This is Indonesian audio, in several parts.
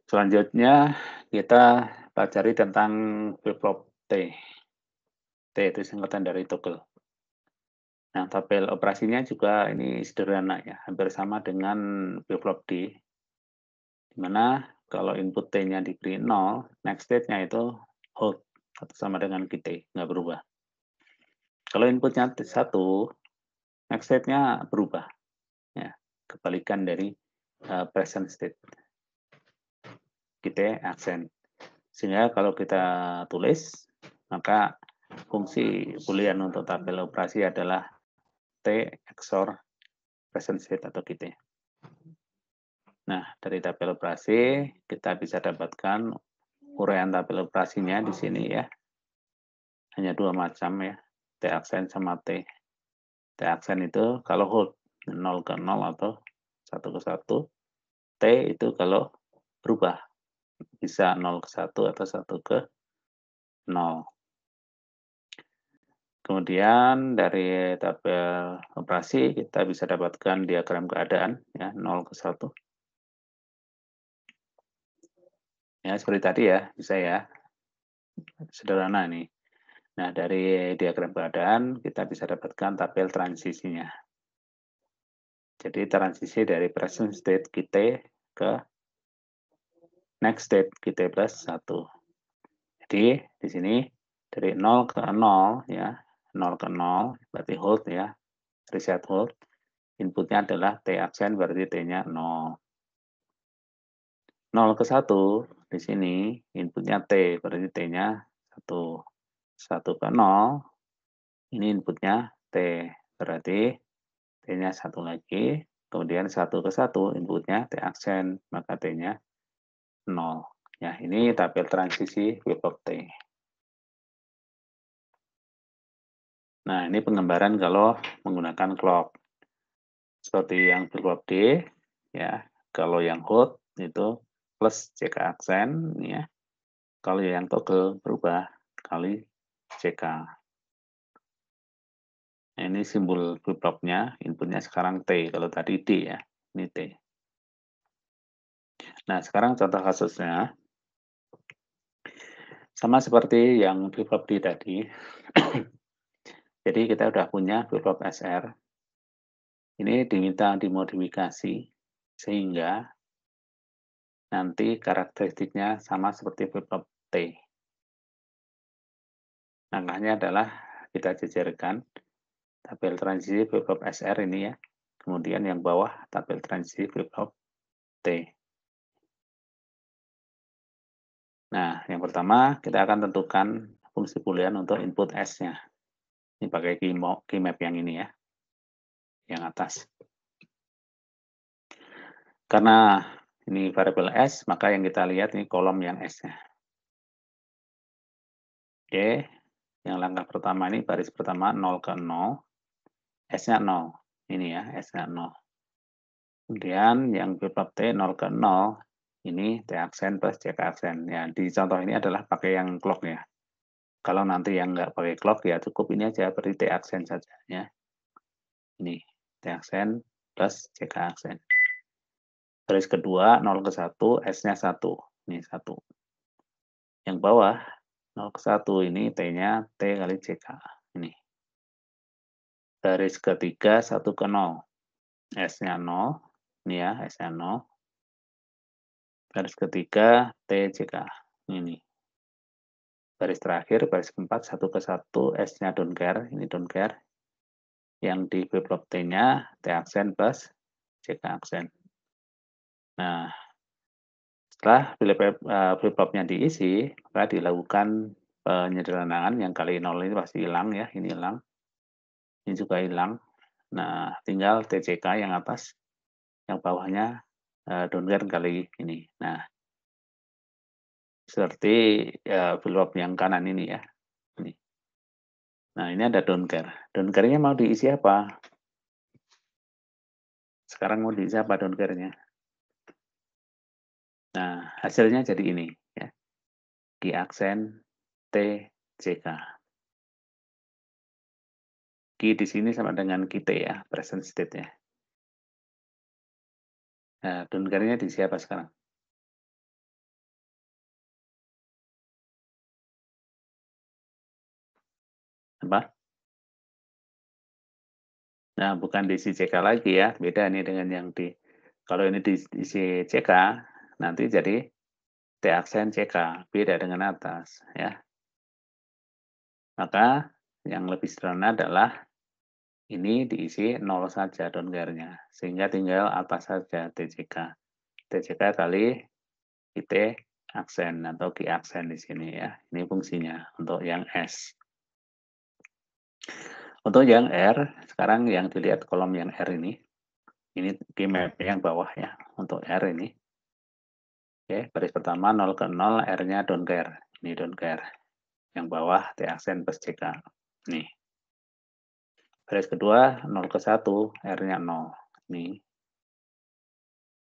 Selanjutnya kita pelajari tentang flip-flop T. T itu singkatan dari toggle. Nah, tabel operasinya juga ini sederhana ya, hampir sama dengan flip-flop D, di mana kalau input T-nya diberi 0, next state-nya itu hold atau sama dengan QT, nggak berubah. Kalau inputnya 1, next state-nya berubah, ya, kebalikan dari present state. QT absent. Sehingga kalau kita tulis, maka fungsi boolean untuk tabel operasi adalah T XOR present state atau QT. Nah, dari tabel operasi kita bisa dapatkan uraian tabel operasinya di sini ya. Hanya dua macam ya, T absen sama T. T absen itu kalau hold 0 ke 0 atau 1 ke 1. T itu kalau berubah, bisa 0 ke 1 atau 1 ke 0. Kemudian dari tabel operasi kita bisa dapatkan diagram keadaan ya 0 ke 1. Ya seperti tadi ya, bisa ya. Sederhana nih. Nah, dari diagram keadaan kita bisa dapatkan tabel transisinya. Jadi transisi dari present state QT ke next state QT plus 1. Jadi di sini dari 0 ke 0 ya, 0 ke 0 berarti hold ya, reset hold. Inputnya adalah T absen berarti T-nya 0. 0 ke 1 di sini inputnya T berarti T-nya 1. 1 ke 0 ini inputnya T berarti T-nya 1 lagi. Kemudian 1 ke 1 inputnya T absen maka T-nya 0. Ya, ini tabel transisi flip-flop T. Nah, ini penggambaran kalau menggunakan clock. Seperti yang flip-flop D, ya. Kalau yang hold itu plus CK aksen, ya. Kalau yang toggle berubah kali CK. Nah, ini simbol flip-flopnya, inputnya sekarang T. Kalau tadi D ya, ini T. Nah, sekarang contoh kasusnya. Sama seperti yang flip-flop D tadi. Jadi kita udah punya flip-flop SR. Ini diminta dimodifikasi sehingga nanti karakteristiknya sama seperti flip-flop T. Langkahnya adalah kita jejerkan tabel transisi flip-flop SR ini ya. Kemudian yang bawah tabel transisi flip-flop T. Nah, yang pertama kita akan tentukan fungsi boolean untuk input S-nya. Ini pakai key map yang ini ya, yang atas. Karena ini variabel S, maka yang kita lihat ini kolom yang S-nya. Oke, yang langkah pertama ini baris pertama 0 ke 0, S-nya 0. Ini ya, S-nya 0. Kemudian yang flip-flop T 0 ke 0, ini T absen plus CK absen. Ya, di contoh ini adalah pakai yang clock ya. Kalau nanti yang nggak pakai clock ya cukup ini aja beri T absen saja ya. Ini T absen plus CK absen. Baris kedua 0 ke 1, S-nya 1. Ini 1. Yang bawah 0 ke 1 ini T-nya T kali CK. Ini. Baris ketiga 1 ke 0. S-nya 0. Ini ya, S-nya 0. Baris ketiga T CK. Ini. Baris terakhir, baris keempat, 1 ke 1, S-nya don't care, ini don't care. Yang di flip-flop T-nya, T aksen plus CK aksen. Nah, setelah flip-flopnya diisi, maka dilakukan penyederhanaan yang kali 0 ini pasti hilang ya, ini hilang. Ini juga hilang. Nah, tinggal TCK yang atas, yang bawahnya don't care kali ini. Nah, seperti flip-flop yang kanan ini ya. Ini. Nah, ini ada don't care. Don't care-nya mau diisi apa? Sekarang mau diisi apa don't care-nya? Nah, hasilnya jadi ini ya. Key aksen T CK. Key di sini sama dengan key T ya, present state ya. Nah, don't care-nya diisi apa sekarang? Apa? Nah, bukan diisi CK lagi ya, beda nih dengan yang kalau ini diisi CK, nanti jadi T aksen CK, beda dengan atas ya. Maka yang lebih sederhana adalah ini diisi 0 saja don't care-nya, sehingga tinggal atas saja TCK. TCK kali IT aksen atau Q aksen di sini ya. Ini fungsinya untuk yang S. Untuk yang R, sekarang yang dilihat kolom yang R ini Kmap yang bawah ya, untuk R ini. Oke, baris pertama 0 ke 0, R-nya don't care. Ini don't care. Yang bawah T aksen plus CK. Nih. Baris kedua 0 ke 1, R-nya 0. Nih.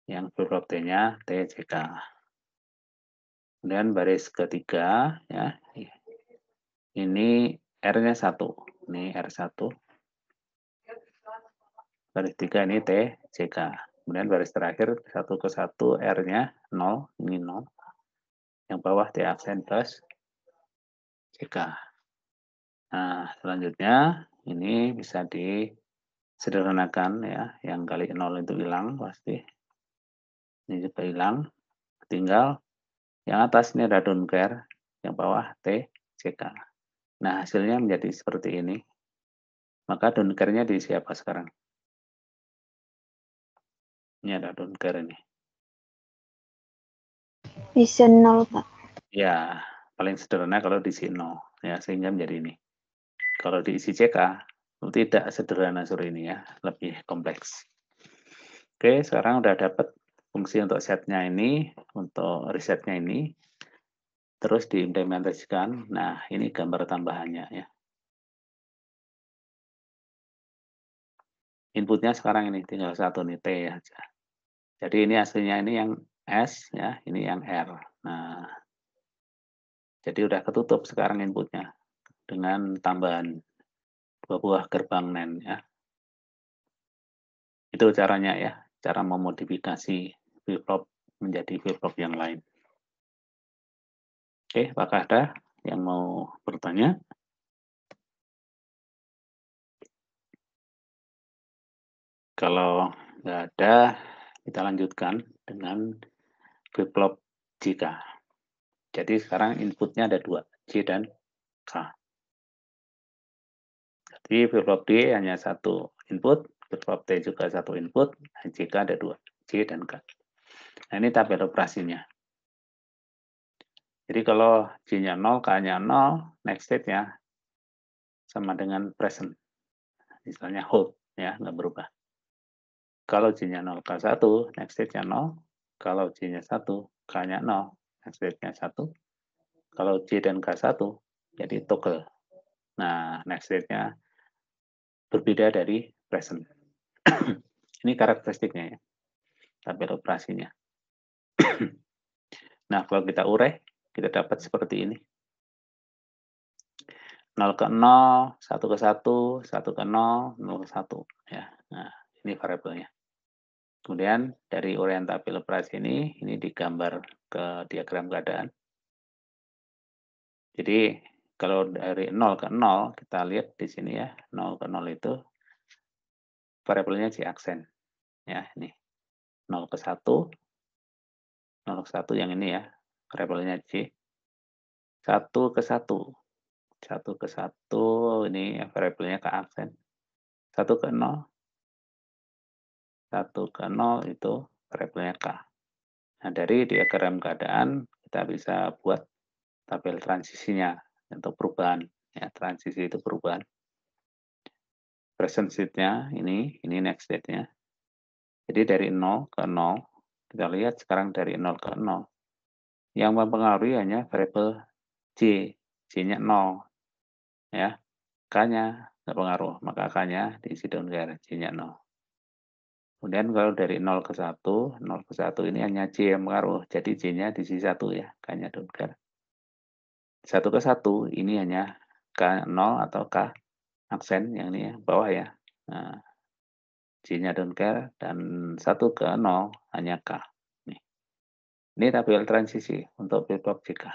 Yang huruf T-nya TCK. Kemudian baris ketiga ya. Ini R-nya 1. Ini R1. Baris 3 ini TCK. Kemudian baris terakhir 1 ke 1 R-nya 0. Ini 0. Yang bawah T aksen plus CK. Nah, selanjutnya ini bisa disederhanakan ya. Yang kali 0 itu hilang pasti. Ini juga hilang. Tinggal yang atas ini ada don't care. Yang bawah TCK. Nah, hasilnya menjadi seperti ini. Maka don't care-nya diisi apa sekarang? Ini ada don't care ini. Bisa 0, Pak. Ya, paling sederhana kalau diisi 0. Ya, sehingga menjadi ini. Kalau diisi CK, tidak sederhana seperti ini ya. Lebih kompleks. Oke, sekarang udah dapat fungsi untuk setnya ini, untuk resetnya ini. Terus diimplementasikan. Nah, ini gambar tambahannya ya. Inputnya sekarang ini tinggal satu nih, T aja. Jadi ini aslinya ini yang S ya, ini yang R. Nah, jadi udah ketutup sekarang inputnya dengan tambahan dua buah gerbang NAND ya. Itu caranya ya, cara memodifikasi flip-flop menjadi flip-flop yang lain. Oke, apakah ada yang mau bertanya? Kalau nggak ada, kita lanjutkan dengan flip-flop JK. Jadi sekarang inputnya ada dua, J dan K. Jadi flip-flop D hanya satu input, flip-flop T juga satu input, JK ada dua, J dan K. Nah, ini tabel operasinya. Jadi kalau J-nya 0, K-nya 0, next state-nya sama dengan present. Misalnya hold, ya, nggak berubah. Kalau J-nya 0, K1, next state-nya 0. Kalau J-nya 1, K-nya 0, next state-nya 1. Kalau J dan K1, jadi toggle. Nah, next state-nya berbeda dari present. Ini karakteristiknya ya, tabel operasinya. Nah, kalau kita urai, kita dapat seperti ini. 0 ke 0, 1 ke 1, 1 ke 0, 0 ke 1. Ya. Nah, ini variabelnya. Kemudian dari uraian tabel operasi ini digambar ke diagram keadaan. Jadi kalau dari 0 ke 0, kita lihat di sini ya, 0 ke 0 itu variabelnya J aksen. Ya, ini. 0 ke 1, 0 ke 1 yang ini ya, variabelnya J. 1 ke 1, 1 ke 1 ini variabelnya K aksen. 1 ke 0, 1 ke 0 itu variabelnya K. Nah, dari diagram keadaan kita bisa buat tabel transisinya untuk perubahan. Ya, transisi itu perubahan. Present state-nya ini next state-nya. Jadi dari 0 ke 0, kita lihat sekarang dari 0 ke 0. Yang mempengaruhi hanya variabel J. J-nya 0. Ya, K-nya nggak pengaruh, maka K-nya diisi don't care, J-nya 0. Kemudian kalau dari 0 ke 1, 0 ke 1 ini hanya J yang pengaruh, jadi J-nya diisi 1 ya, K-nya don't care. 1 ke 1 ini hanya K0 atau K aksen yang ini ya, bawah ya. Nah, J-nya don't care dan 1 ke 0 hanya K. Nih. Ini tabel transisi untuk flip-flop JK.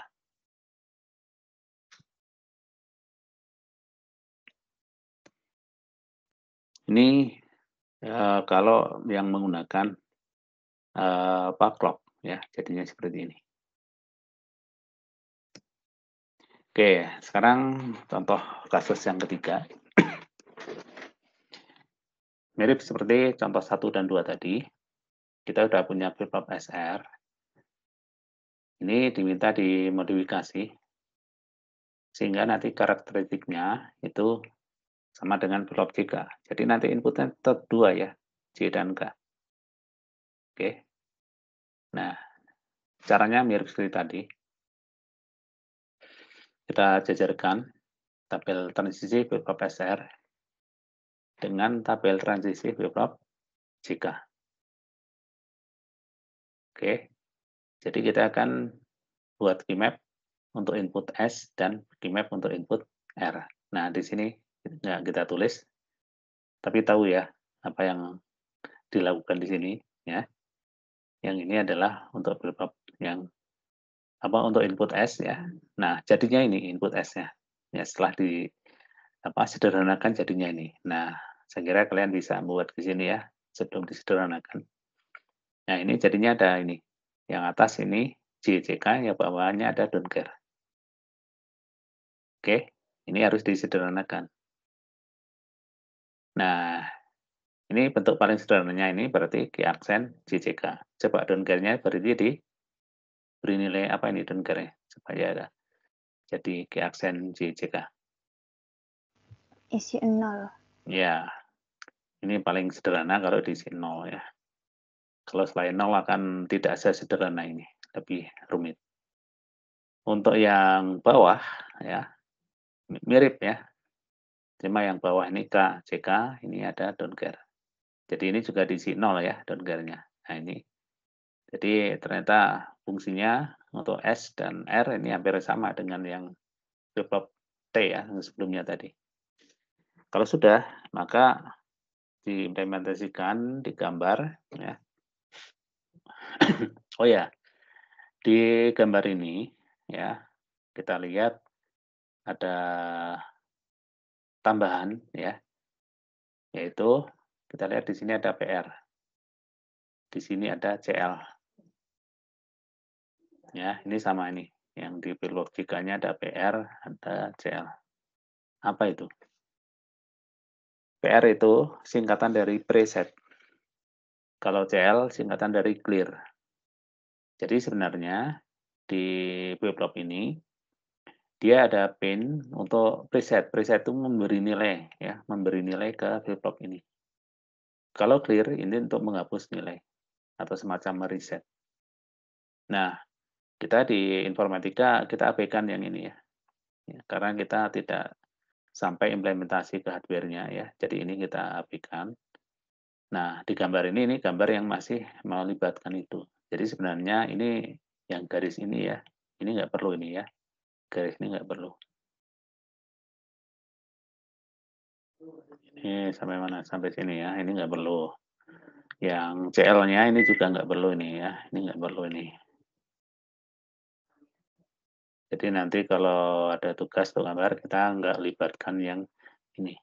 Ini, kalau yang menggunakan, clock ya, jadinya seperti ini. Oke, sekarang contoh kasus yang ketiga. Mirip seperti contoh 1 dan 2 tadi, kita udah punya flip-flop SR, ini diminta dimodifikasi, sehingga nanti karakteristiknya itu sama dengan flip-flop JK. Jadi nanti inputnya tetap 2 ya, J dan K. Oke. Nah, caranya mirip seperti tadi. Kita jajarkan tabel transisi flip-flop SR dengan tabel transisi flip-flop JK. Oke. Jadi kita akan buat keymap untuk input S dan keymap untuk input R. Nah, di sini nggak kita tulis, tapi tahu ya apa yang dilakukan di sini ya. Yang ini adalah untuk flip-flop yang untuk input S ya. Nah, jadinya ini input S-nya. Ya, setelah sederhanakan jadinya ini. Nah, saya kira kalian bisa membuat di sini ya sebelum disederhanakan. Nah, ini jadinya ada ini. Yang atas ini JJK, yang bawahnya ada don't care. Oke, ini harus disederhanakan. Nah, ini bentuk paling sederhananya ini berarti key aksen JJK. Coba don't care-nya berarti beri nilai apa ini don't care-nya supaya ada jadi key aksen JJK. Isi 0. Ya, ini paling sederhana kalau diisi 0 ya. Kalau selain 0 akan tidak sesederhana ini, lebih rumit. Untuk yang bawah ya, mirip ya. Cuma yang bawah ini K, CK, ini ada don't care. Jadi ini juga diisi 0 ya, don't care-nya. Nah ini. Jadi ternyata fungsinya untuk S dan R ini hampir sama dengan yang flip-flop T ya, yang sebelumnya tadi. Kalau sudah, maka diimplementasikan, digambar ya. Oh ya, di gambar ini ya, kita lihat ada tambahan ya, yaitu kita lihat di sini ada PR. Di sini ada CL. Ya, ini sama ini. Yang di logikanya ada PR, ada CL. Apa itu? PR itu singkatan dari preset. Kalau CL singkatan dari clear. Jadi sebenarnya di flip-flop ini dia ada pin untuk preset. Preset itu memberi nilai ya, memberi nilai ke flip-flop ini. Kalau clear ini untuk menghapus nilai atau semacam mereset. Nah, kita di informatika kita abaikan yang ini ya. Karena kita tidak sampai implementasi ke hardware-nya ya. Jadi ini kita abaikan. Nah, di gambar ini gambar yang masih melibatkan itu. Jadi sebenarnya ini yang garis ini ya, ini nggak perlu ini ya. Garis ini nggak perlu. Ini sampai mana? Sampai sini ya, ini nggak perlu. Yang CL-nya ini juga nggak perlu ini ya, ini nggak perlu ini. Jadi nanti kalau ada tugas untuk gambar, kita nggak libatkan yang ini.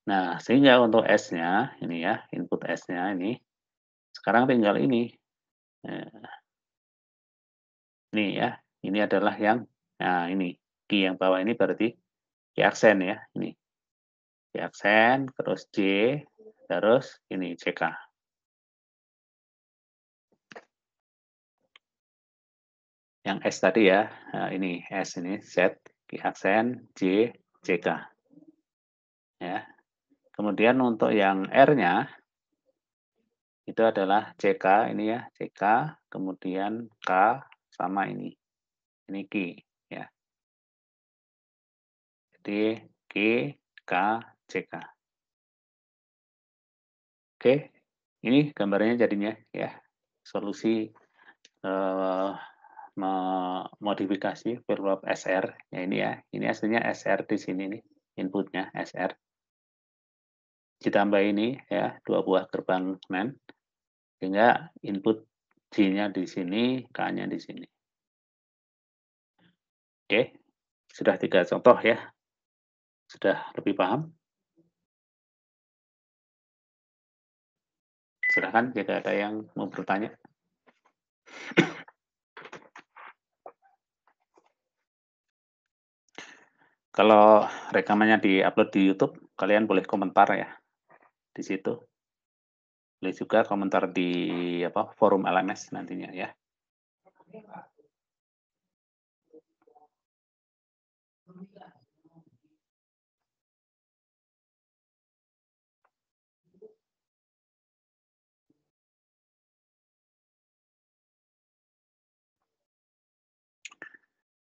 Nah, sehingga untuk S-nya, ini ya, input S-nya ini, sekarang tinggal ini. Ini ya, ini adalah yang, nah ini, key yang bawah ini berarti key aksen ya, ini. Key aksen, terus J, terus ini CK. Yang S tadi ya, nah ini S ini, Z, key aksen, J, CK. Ya. Kemudian untuk yang R-nya, itu adalah CK ini ya, CK, kemudian K sama ini key ya. Jadi K, K, CK. Oke, ini gambarnya jadinya ya, solusi modifikasi flip-flop SR. Ya ini ya, ini aslinya SR di sini nih, inputnya SR. Ditambah ini ya, 2 buah gerbang NAND, sehingga input J-nya di sini, K-nya di sini. Oke, sudah 3 contoh ya. Sudah lebih paham? Silakan jika ada yang mau bertanya. Kalau rekamannya di-upload di YouTube, kalian boleh komentar ya di situ. Boleh juga komentar di forum LMS nantinya ya.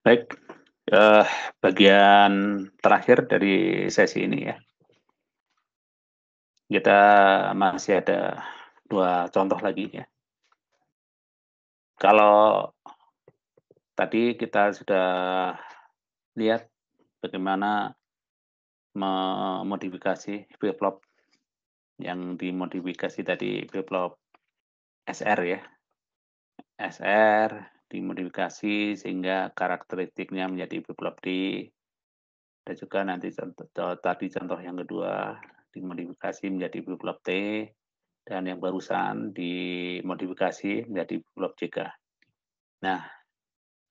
Baik, bagian terakhir dari sesi ini ya. Kita masih ada 2 contoh lagi ya. Kalau tadi kita sudah lihat bagaimana memodifikasi flip-flop yang dimodifikasi tadi flip-flop SR ya. SR dimodifikasi sehingga karakteristiknya menjadi flip-flop D, dan juga nanti contoh yang kedua dimodifikasi menjadi flip-flop T, dan yang barusan dimodifikasi menjadi flip-flop JK. Nah,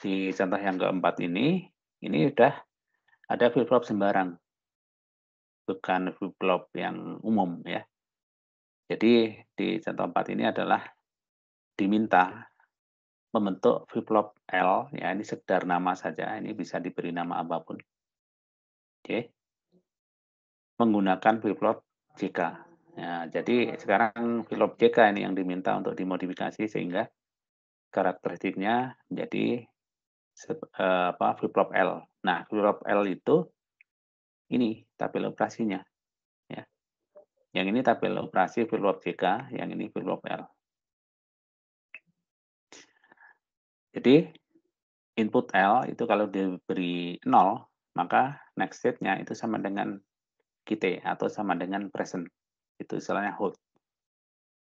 di contoh yang keempat ini udah ada flip-flop sembarang, bukan flip-flop yang umum ya. Jadi di contoh 4 ini adalah diminta membentuk flip-flop L, ya ini sekedar nama saja, ini bisa diberi nama apapun. Oke. Menggunakan flip-flop JK. Ya, jadi sekarang flip-flop JK ini yang diminta untuk dimodifikasi sehingga karakteristiknya menjadi flip-flop L. Nah, flip-flop L itu ini tabel operasinya ya. Yang ini tabel operasi flip-flop JK, yang ini flip-flop L. Jadi input L itu kalau diberi 0, maka next state-nya itu sama dengan QT atau sama dengan present. Itu istilahnya hold.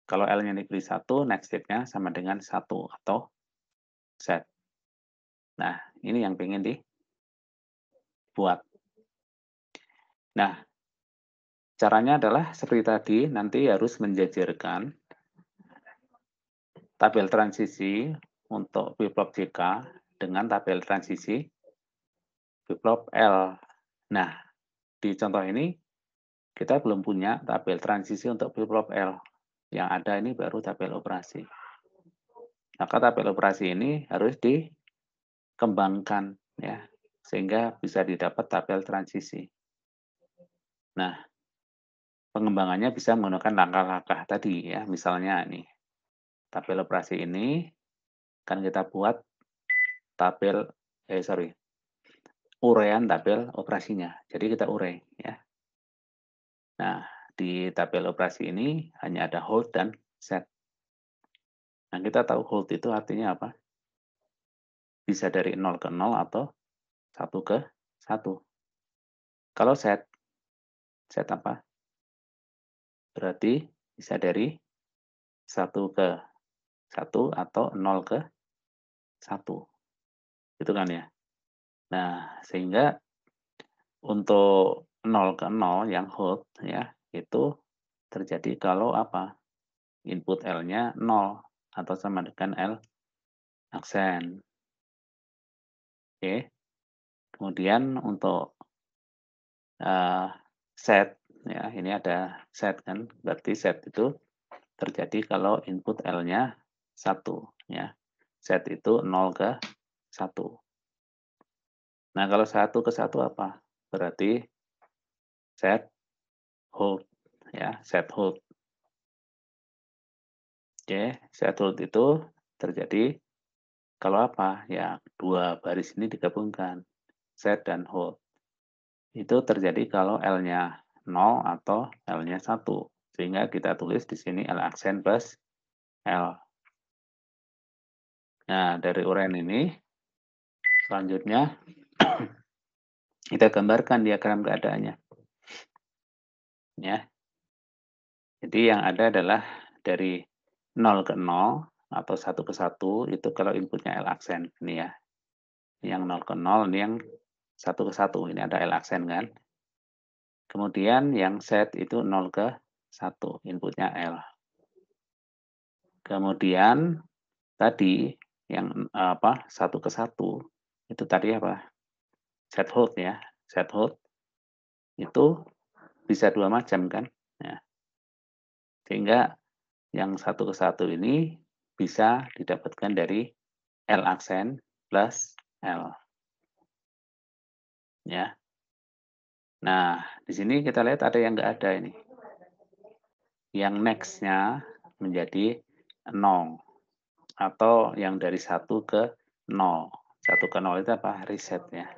Kalau L-nya diberi 1, next state-nya sama dengan 1 atau set. Nah, ini yang pengen dibuat. Nah, caranya adalah seperti tadi, nanti harus menjajarkan tabel transisi untuk flip-flop JK dengan tabel transisi flip-flop L. Nah, di contoh ini kita belum punya tabel transisi untuk flip-flop L. Yang ada ini baru tabel operasi. Maka tabel operasi ini harus dikembangkan ya, sehingga bisa didapat tabel transisi. Nah, pengembangannya bisa menggunakan langkah-langkah tadi ya. Misalnya nih, tabel operasi ini kan kita buat tabel uraian tabel operasinya. Jadi kita urai ya. Nah, di tabel operasi ini hanya ada hold dan set. Nah, kita tahu hold itu artinya apa? Bisa dari 0 ke 0 atau 1 ke 1. Kalau set apa? Berarti bisa dari 1 ke 1 atau 0 ke 1. Gitu kan ya. Nah, sehingga untuk 0 ke 0 yang hold ya, itu terjadi kalau apa? Input L-nya 0 atau sama dengan L aksen. Oke. Kemudian untuk set ya, ini ada set kan, berarti set itu terjadi kalau input L-nya 1 ya. Set itu 0 ke 1. Nah, kalau 1 ke 1 apa? Berarti set hold ya, set hold. Oke, set hold itu terjadi kalau apa? Ya, dua baris ini digabungkan, set dan hold. Itu terjadi kalau L-nya 0 atau L-nya 1. Sehingga kita tulis di sini L aksen plus L. Nah, dari uraian ini, selanjutnya kita gambarkan diagram keadaannya. Ya. Jadi yang ada adalah dari 0 ke 0 atau 1 ke 1 itu kalau inputnya L aksen. Ini ya. Yang 0 ke 0, ini yang 1 ke 1. Ini ada L aksen kan. Kemudian yang set itu 0 ke 1, inputnya L. Kemudian tadi yang satu ke satu itu tadi apa? Set hold ya. Set hold itu bisa 2 macam kan. Nah, sehingga yang satu ke satu ini bisa didapatkan dari L aksen plus L ya. Nah, di sini kita lihat ada yang nggak ada ini. Yang next-nya menjadi 0 atau yang dari 1 ke 0. 1 ke 0 itu apa? Reset ya.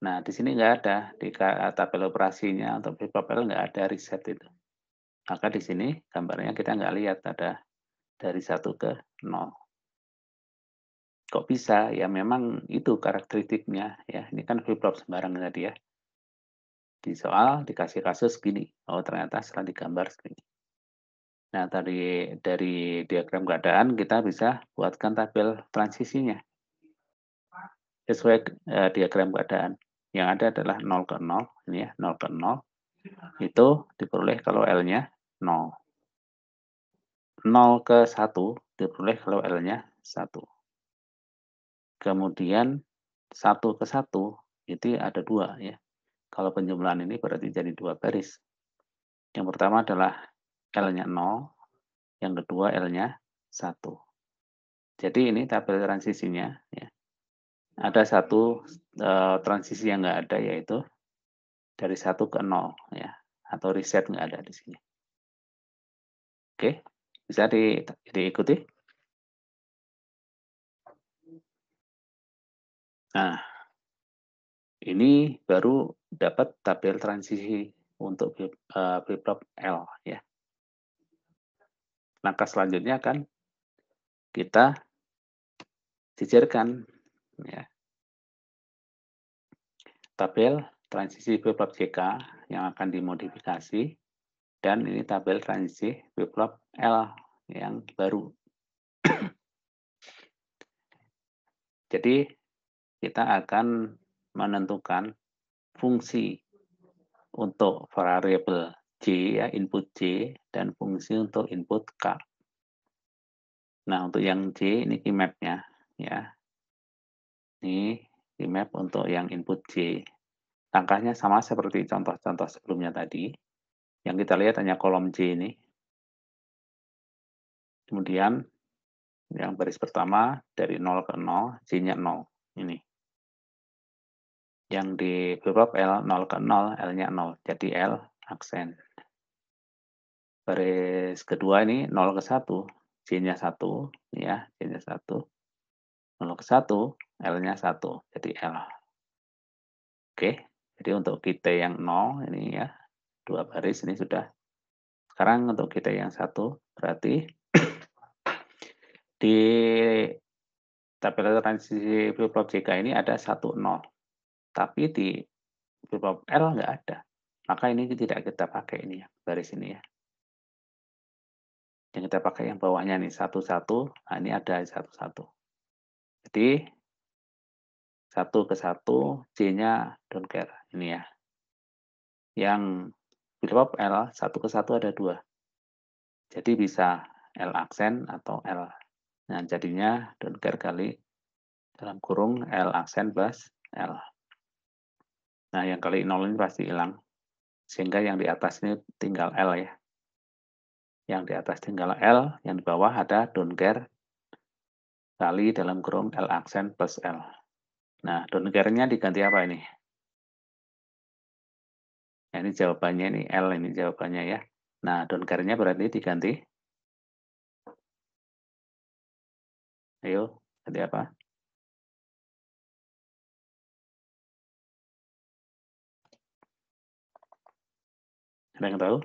Nah, di sini nggak ada, di tabel operasinya atau L nggak ada reset itu. Maka di sini gambarnya kita nggak lihat ada dari 1 ke 0. Kok bisa? Ya memang itu karakteristiknya ya. Ini kan flip-flop sembarang tadi ya. Di soal dikasih kasus gini. Oh, ternyata setelah digambar segini. Nah, dari diagram keadaan kita bisa buatkan tabel transisinya. Sesuai diagram keadaan. Yang ada adalah 0 ke 0, ini ya, 0 ke 0. Itu diperoleh kalau L-nya 0. 0 ke 1 diperoleh kalau L-nya 1. Kemudian 1 ke 1 itu ada 2 ya. Kalau penjumlahan ini berarti jadi 2 baris. Yang pertama adalah L-nya 0, yang kedua L-nya 1. Jadi ini tabel transisinya ya. Ada satu transisi yang nggak ada yaitu dari 1 ke 0 ya, atau reset nggak ada di sini. Oke, bisa diikuti. Nah, ini baru dapat tabel transisi untuk flip-flop L ya. Langkah selanjutnya kan kita sisirkan ya, tabel transisi flip-flop JK yang akan dimodifikasi dan ini tabel transisi flip-flop L yang baru. Jadi kita akan menentukan fungsi untuk variabel J ya, input J dan fungsi untuk input K. Nah, untuk yang J ini key map-nya ya. Ini key map untuk yang input J. Langkahnya sama seperti contoh-contoh sebelumnya tadi. Yang kita lihat hanya kolom J ini. Kemudian yang baris pertama dari 0 ke 0, J-nya 0. Ini. Yang di flip-flop L 0 ke 0, L-nya 0. Jadi L aksen. Baris kedua ini 0 ke 1, J-nya 1 ya, J-nya 1. 0 ke 1, L-nya 1. Jadi L. Oke. Jadi untuk kita yang 0 ini ya, 2 baris ini sudah. Sekarang untuk kita yang 1 berarti di tabel transisi flip-flop JK ini ada 1 0. Tapi di flip-flop L nggak ada. Maka ini tidak kita pakai ini ya, baris ini ya. Yang kita pakai yang bawahnya nih 1 1. Nah, ini ada 1 1. Jadi 1 ke 1, J-nya don't care. Ini ya. Yang flip-flop L 1 ke 1 ada 2. Jadi bisa L aksen atau L. Nah, jadinya don't care kali dalam kurung L aksen plus L. Nah, yang kali 0 ini pasti hilang. Sehingga yang di atas ini tinggal L ya. Yang di atas tinggal L, yang di bawah ada don't care kali dalam kurung L aksen plus L. Nah, don't care-nya diganti apa ini? Nah, ini jawabannya ini L ini jawabannya ya. Nah, don't care-nya berarti diganti. Ayo, ganti apa? Ada yang tahu?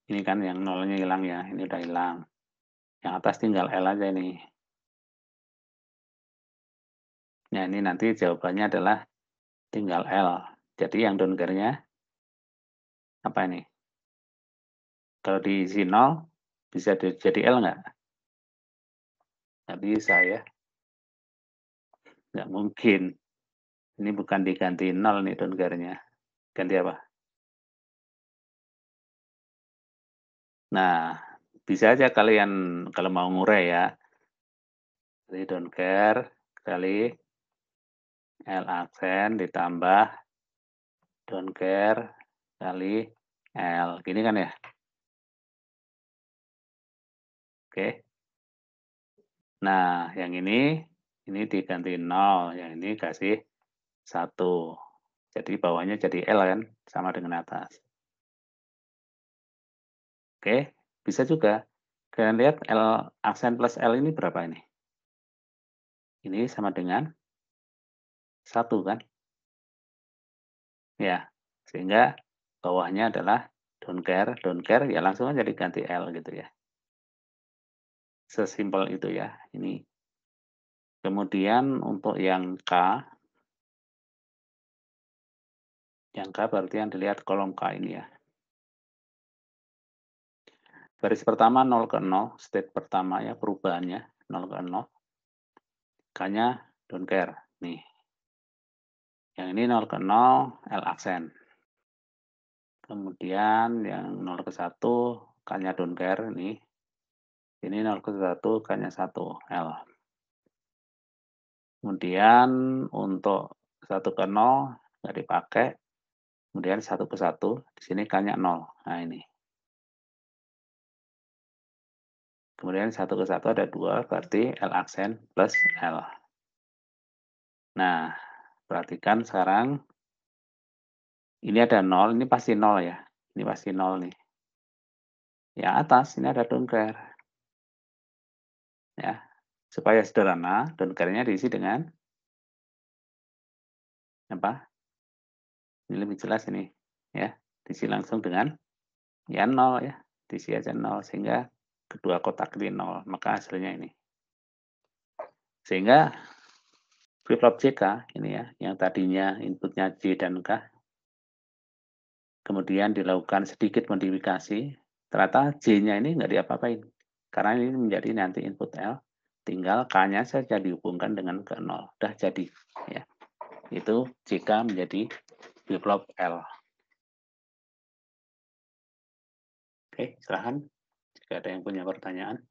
Ini kan yang nolnya hilang ya, ini udah hilang. Yang atas tinggal L aja ini. Nah, ini nanti jawabannya adalah tinggal L. Jadi yang don't care-nya apa ini? Kalau diisi 0, bisa jadi L nggak? Nggak bisa ya. Nggak mungkin. Ini bukan diganti 0 nih don't care-nya. Ganti apa? Nah, bisa aja kalian kalau mau ngurai ya, jadi don't care kali L aksen ditambah don't care kali L, gini kan ya? Oke. Nah, yang ini diganti 0, yang ini kasih 1. Jadi bawahnya jadi L kan, sama dengan atas. Oke, bisa juga. Kalian lihat L aksen plus L ini berapa ini? Ini sama dengan 1 kan? Ya, sehingga bawahnya adalah don't care ya langsung aja diganti L gitu ya. Sesimpel itu ya, ini. Kemudian untuk yang K berarti yang dilihat kolom K ini ya. Baris pertama 0 ke 0, state pertama ya perubahannya 0 ke 0. K-nya don't care. Nih. Yang ini 0 ke 0, L aksen. Kemudian yang 0 ke 1, K-nya don't care nih. Ini 0 ke 1, K-nya 1, L. Kemudian untuk 1 ke 0 nggak dipakai. Kemudian 1 ke 1, di sini K-nya 0. Nah ini. Kemudian 1 ke 1 ada 2, berarti L aksen plus L. Nah, perhatikan sekarang ini ada 0, ini pasti 0 ya. Ini pasti 0 nih. Yang atas ini ada don't care. Ya. Supaya sederhana, don't care-nya diisi dengan apa? Ini lebih jelas ini, ya. Diisi langsung dengan ya 0 ya. Diisi aja 0 sehingga kedua kotak ini 0, maka hasilnya ini. Sehingga flip-flop JK ini ya, yang tadinya inputnya J dan K, kemudian dilakukan sedikit modifikasi, ternyata J-nya ini nggak diapa-apain. Karena ini menjadi nanti input L, tinggal K-nya saja dihubungkan dengan ke 0. Udah jadi. Ya. Itu JK menjadi flip-flop L. Oke, silahkan jika ada yang punya pertanyaan.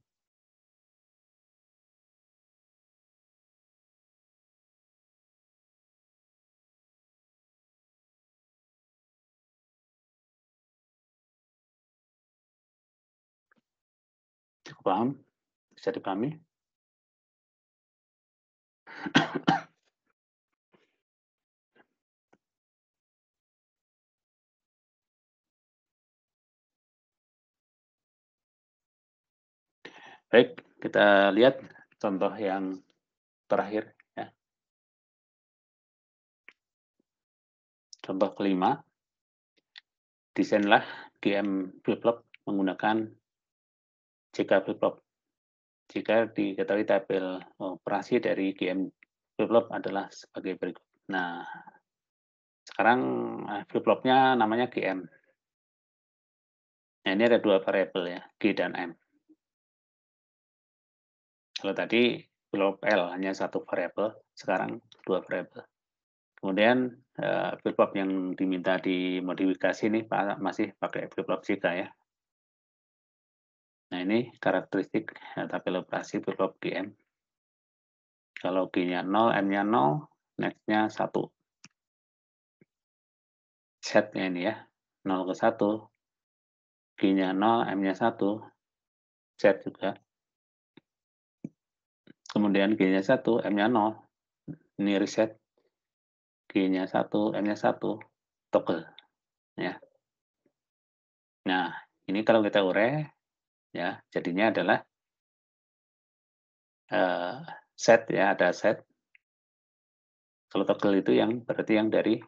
Cukup paham? Bisa dipahami? Baik, kita lihat contoh yang terakhir. Ya. Contoh kelima, desainlah GM flip-flop menggunakan JK flip-flop. Jika diketahui tabel operasi dari GM flip-flop adalah sebagai berikut. Nah, sekarang flip-flopnya namanya GM. Nah, ini ada dua variabel ya, G dan M. Kalau tadi flip-flop L hanya satu variabel, sekarang dua variabel. Kemudian flip-flop yang diminta dimodifikasi ini masih pakai flip-flop JK ya. Nah, ini karakteristik tabel operasi flip-flop GM. Kalau G-nya 0, M-nya 0, next-nya 1. Set-nya ini ya, 0 ke 1, G-nya 0, M-nya 1, set juga. Kemudian G-nya 1, M-nya 0, ini reset. G-nya 1, M-nya 1, toggle. Ya. Nah, ini kalau kita urai, ya jadinya adalah set ya, ada set. Kalau toggle itu yang berarti yang dari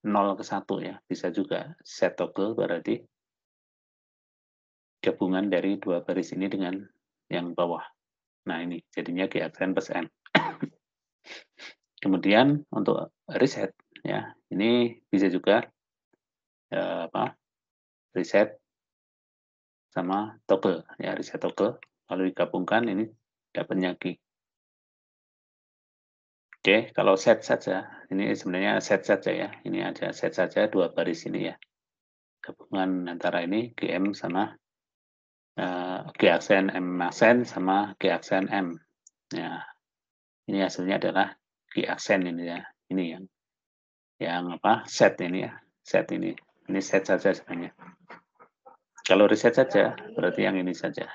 0 ke 1 ya, bisa juga set toggle berarti gabungan dari dua baris ini dengan yang bawah. Nah ini jadinya G aksen plus M. Kemudian untuk reset ya, ini bisa juga reset sama toggle ya, reset toggle lalu digabungkan ini dapatnya G. Oke, kalau set saja ini sebenarnya set saja ya. Ini ada set saja 2 baris ini ya. Gabungan antara ini GM sama G aksen M aksen sama G aksen M. Ya, ini hasilnya adalah G aksen ini ya. Ini yang apa? Set ini ya. Set ini. Ini set saja sebenarnya. Kalau reset saja berarti yang ini saja.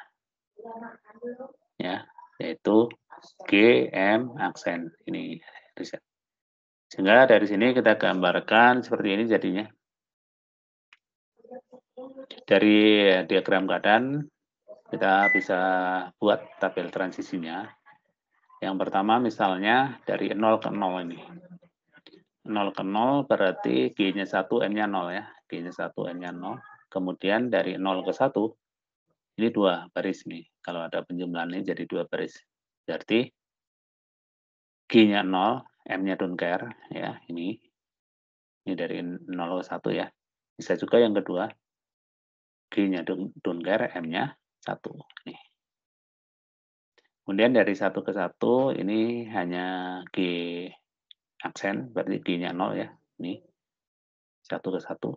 Ya, yaitu G M aksen ini reset. Sehingga dari sini kita gambarkan seperti ini jadinya. Dari diagram keadaan kita bisa buat tabel transisinya. Yang pertama misalnya dari 0 ke 0 ini. 0 ke 0 berarti G-nya 1, M-nya 0 ya. G-nya 1, M-nya 0. Kemudian dari 0 ke 1, ini 2 baris nih. Kalau ada penjumlahan ini jadi 2 baris. Berarti G-nya 0, M-nya don't care ya, ini. Ini dari 0 ke 1 ya. Bisa juga yang kedua, G-nya don't care, M-nya 1. Nih. Kemudian dari 1 ke 1, ini hanya G aksen, berarti G-nya 0 ya. Ini 1 ke 1.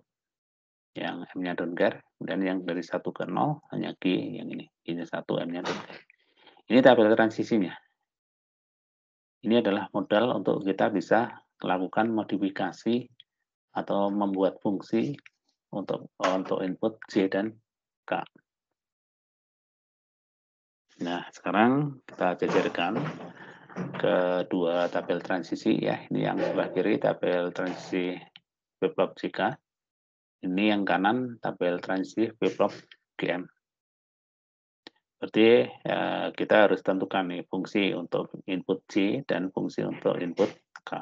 Yang M-nya don't care. Kemudian yang dari 1 ke 0, hanya G yang ini. G-nya 1, M-nya don't care. Ini tabel transisinya. Ini adalah modal untuk kita bisa melakukan modifikasi atau membuat fungsi untuk input J dan K. Nah, sekarang kita jajarkan kedua tabel transisi ya. Ini yang sebelah kiri tabel transisi flip-flop JK. Ini yang kanan tabel transisi flip-flop GM. Berarti kita harus tentukan nih fungsi untuk input J dan fungsi untuk input K.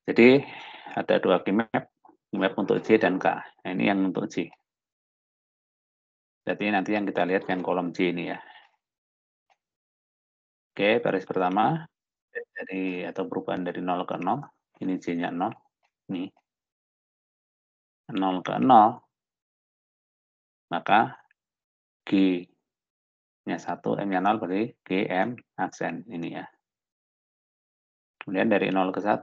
Jadi ada 2 keymap untuk J dan K. Nah, ini yang untuk J. Jadi nanti yang kita lihat yang kolom J ini ya. Oke, baris pertama dari atau perubahan dari 0 ke 0. Ini J-nya 0. Nih. 0 ke 0. Maka G-nya 1, M-nya 0 berarti GM aksen ini ya. Kemudian dari 0 ke 1,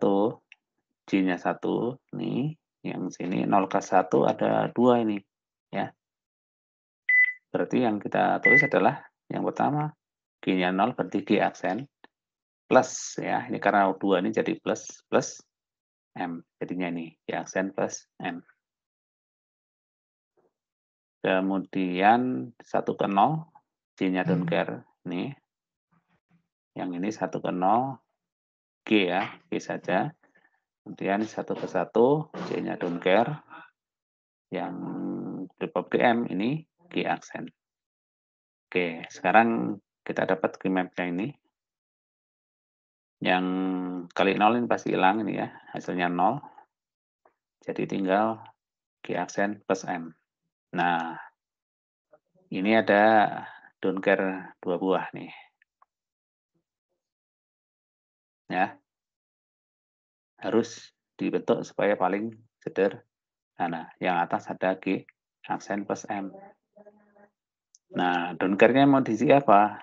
J-nya 1 nih, yang sini 0 ke 1 ada 2 ini ya. Berarti yang kita tulis adalah yang pertama G-nya 0 berarti G aksen plus ya. Ini karena 2 ini jadi plus M. Jadinya ini G aksen plus M. Kemudian 1 ke 0, J-nya don't care. Nih. Yang ini 1 ke 0, G ya, G saja. Kemudian 1 ke 1, J-nya don't care. Yang flip-flop GM ini G aksen. Oke, sekarang kita dapat keymapnya ini. Yang kali 0 ini pasti hilang ini ya, hasilnya 0. Jadi tinggal G aksen plus M. Nah, ini ada don't care 2 buah nih. Ya. Harus dibentuk supaya paling sederhana. Yang atas ada G aksen plus M. Nah, don't care-nya mau diisi apa?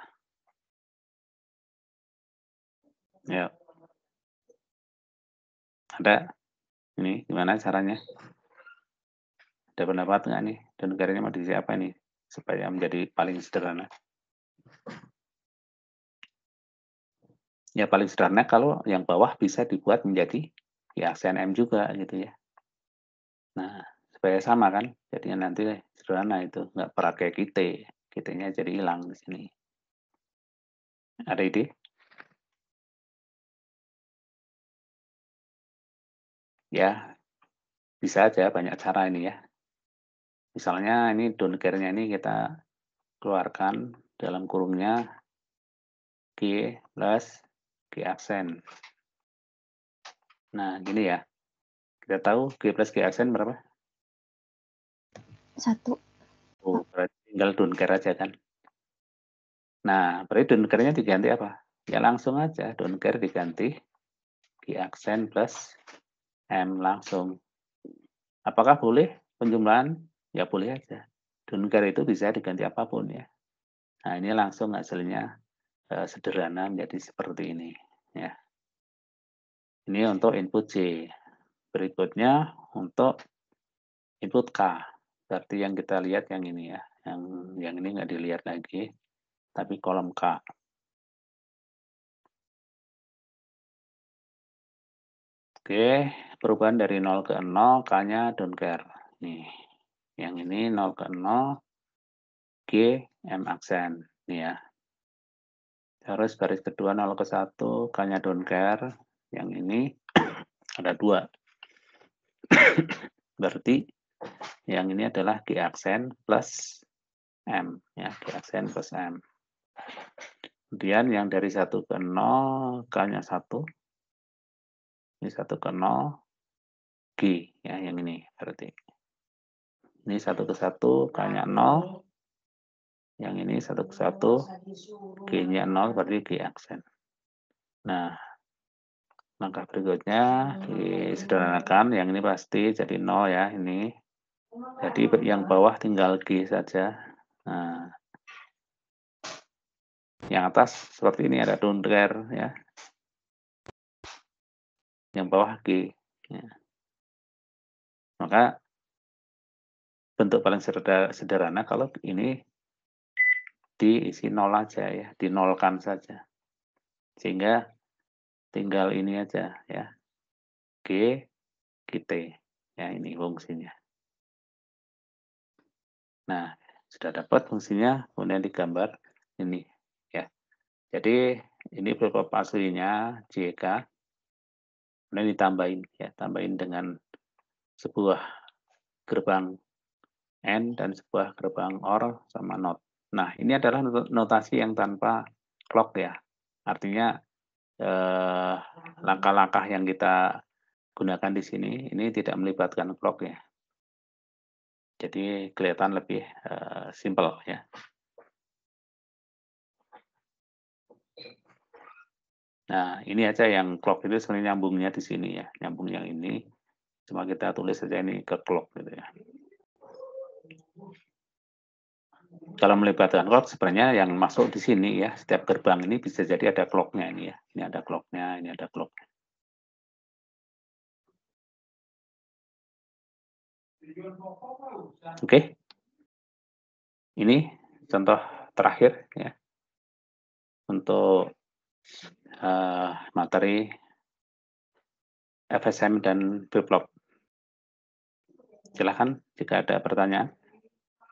Ya. Ada? Ini gimana caranya? Ada pendapat nggak nih? Don't care-nya mau diisi apa nih? Supaya menjadi paling sederhana. Ya paling sederhana kalau yang bawah bisa dibuat menjadi G aksen M juga gitu ya. Nah, supaya sama kan? Jadinya nanti sederhana itu, nggak pakai kita. Kitanya jadi hilang di sini. Ada ide? Ya, bisa aja banyak cara ini ya. Misalnya ini don't care-nya ini kita keluarkan dalam kurungnya G plus G aksen. Nah, gini ya. Kita tahu G plus G aksen berapa? 1. Oh, berarti tinggal don't care aja kan. Nah, berarti don't care-nya diganti apa? Ya langsung aja don't care diganti G aksen plus M langsung. Apakah boleh penjumlahan? Ya boleh aja. Don't care itu bisa diganti apapun ya. Nah, ini langsung hasilnya sederhana menjadi seperti ini, ya. Ini untuk input J. Berikutnya untuk input K. Berarti yang kita lihat yang ini ya, yang ini nggak dilihat lagi, tapi kolom K. Oke, perubahan dari 0 ke 0, K-nya don't care. Nih, yang ini 0 ke 0, G, M aksen. Nih ya. Terus baris kedua 0 ke 1, K-nya don't care. Yang ini ada 2. Berarti yang ini adalah G aksen plus M. Ya, G aksen plus M. Kemudian yang dari 1 ke 0, K-nya 1. Ini 1 ke 0, G. Ya, yang ini berarti. Ini 1 ke 1, K-nya 0. Yang ini 1 ke 1, G-nya 0, berarti G aksen. Nah, langkah berikutnya disederhanakan, yang ini pasti jadi 0 ya, ini. Jadi yang bawah tinggal G saja. Nah, yang atas seperti ini ada don't care ya. Yang bawah G. Ya. Maka bentuk paling sederhana kalau ini diisi 0 aja ya, dinolkan saja. Sehingga tinggal ini aja ya. G, GT. Ya, ini fungsinya. Nah, sudah dapat fungsinya, kemudian digambar ini ya. Jadi ini flip-flop aslinya JK, kemudian ditambahin ya, tambahin dengan sebuah gerbang AND dan sebuah gerbang OR sama NOT. Nah, ini adalah notasi yang tanpa clock ya. Artinya langkah-langkah yang kita gunakan di sini ini tidak melibatkan clock ya. Jadi kelihatan lebih simple ya. Nah, ini aja yang clock itu sebenarnya nyambungnya di sini ya, nyambung yang ini. Cuma kita tulis saja ini ke clock gitu ya. Kalau melibatkan clock sebenarnya yang masuk di sini ya, setiap gerbang ini bisa jadi ada clock-nya ini ya. Ini ada clock-nya, ini ada clock-nya. Oke. Ini contoh terakhir ya. Untuk materi FSM dan flip-flop. Silakan jika ada pertanyaan.